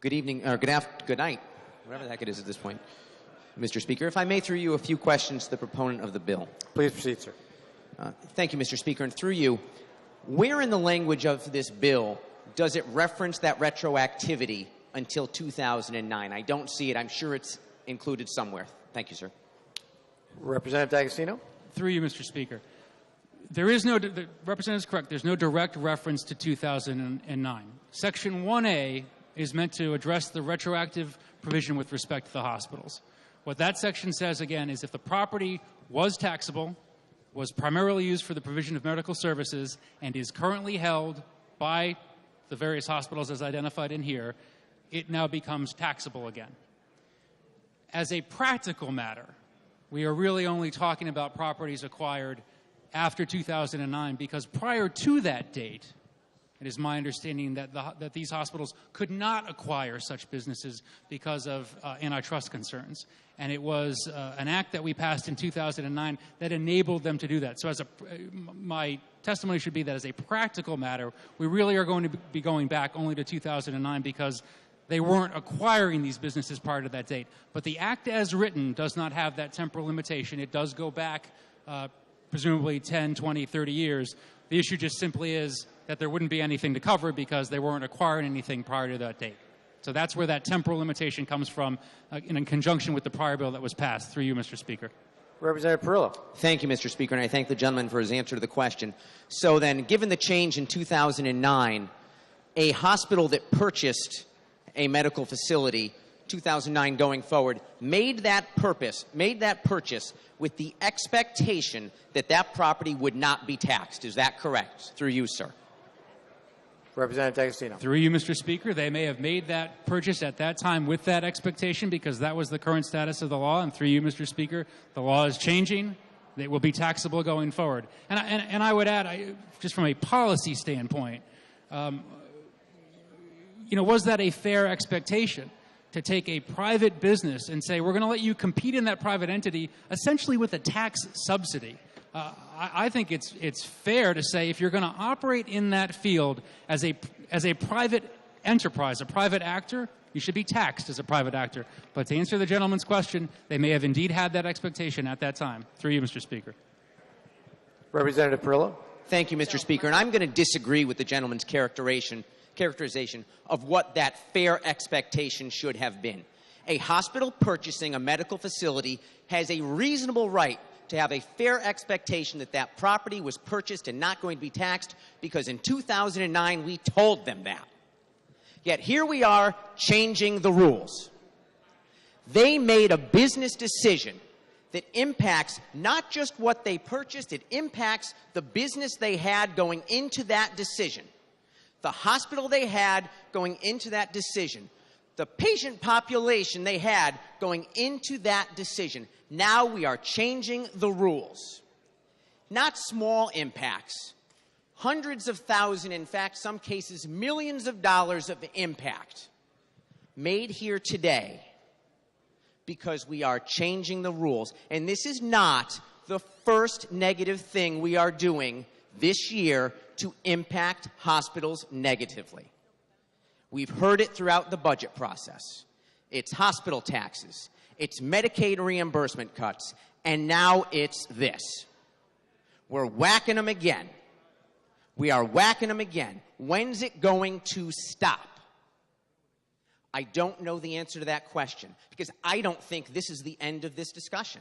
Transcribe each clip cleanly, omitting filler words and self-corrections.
Good evening, or good night, whatever the heck it is at this point. Mr. Speaker, if I may, through you, a few questions to the proponent of the bill. Please proceed, sir. Thank you, Mr. Speaker. And through you, where in the language of this bill does it reference that retroactivity until 2009? I don't see it. I'm sure it's included somewhere. Thank you, sir. Representative D'Agostino. Through you, Mr. Speaker. There is no, the representative is correct, there's no direct reference to 2009. Section 1A is meant to address the retroactive provision with respect to the hospitals. What that section says, again, is if the property was taxable, was primarily used for the provision of medical services, and is currently held by the various hospitals as identified in here, it now becomes taxable again. As a practical matter, we are really only talking about properties acquired after 2009, because prior to that date, it is my understanding that these hospitals could not acquire such businesses because of antitrust concerns. And it was an act that we passed in 2009 that enabled them to do that. So my testimony should be that as a practical matter, we really are going to be going back only to 2009 because they weren't acquiring these businesses prior to that date. But the act as written does not have that temporal limitation. It does go back presumably 10, 20, 30 years. The issue just simply is that there wouldn't be anything to cover because they weren't acquiring anything prior to that date. So that's where that temporal limitation comes from in conjunction with the prior bill that was passed. Through you, Mr. Speaker. Representative Perillo. Thank you, Mr. Speaker, and I thank the gentleman for his answer to the question. So then, given the change in 2009, a hospital that purchased a medical facility 2009 going forward made that purchase with the expectation that that property would not be taxed. Is that correct? Through you, sir. Representative D'Agostino. Through you, Mr. Speaker, they may have made that purchase at that time with that expectation because that was the current status of the law. And through you, Mr. Speaker, the law is changing. It will be taxable going forward. And I would add, just from a policy standpoint, was that a fair expectation to take a private business and say, we're going to let you compete in that private entity essentially with a tax subsidy? I think it's fair to say if you're going to operate in that field as a private enterprise, a private actor, you should be taxed as a private actor. But to answer the gentleman's question, they may have indeed had that expectation at that time. Through you, Mr. Speaker. Representative Perillo. Thank you, Mr. Speaker. And I'm going to disagree with the gentleman's characterization of what that fair expectation should have been. A hospital purchasing a medical facility has a reasonable right to have a fair expectation that that property was purchased and not going to be taxed because in 2009 we told them that. Yet here we are changing the rules. They made a business decision that impacts not just what they purchased, it impacts the business they had going into that decision. The hospital they had going into that decision, the patient population they had going into that decision. Now we are changing the rules. Not small impacts. Hundreds of thousands, in fact, some cases, millions of dollars of impact made here today because we are changing the rules. And this is not the first negative thing we are doing this year to impact hospitals negatively. We've heard it throughout the budget process. It's hospital taxes, it's Medicaid reimbursement cuts, and now it's this. We're whacking them again. We are whacking them again. When's it going to stop? I don't know the answer to that question because I don't think this is the end of this discussion.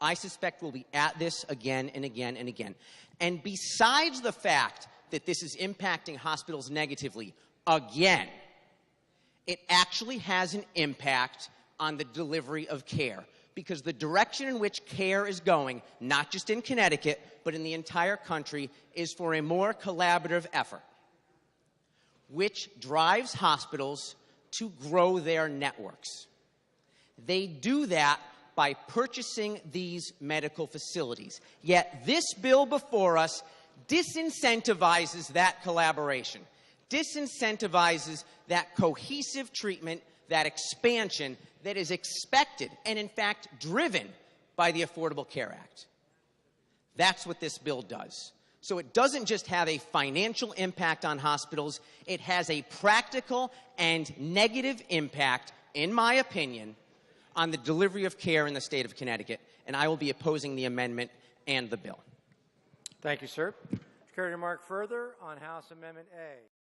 I suspect we'll be at this again and again and again. And besides the fact that this is impacting hospitals negatively, again, it actually has an impact on the delivery of care because the direction in which care is going, not just in Connecticut, but in the entire country, is for a more collaborative effort, which drives hospitals to grow their networks. They do that by purchasing these medical facilities. Yet this bill before us disincentivizes that collaboration, disincentivizes that cohesive treatment, that expansion that is expected and, in fact, driven by the Affordable Care Act. That's what this bill does. So it doesn't just have a financial impact on hospitals, it has a practical and negative impact, in my opinion, on the delivery of care in the state of Connecticut. And I will be opposing the amendment and the bill. Thank you, sir. Care to remark further on House Amendment A?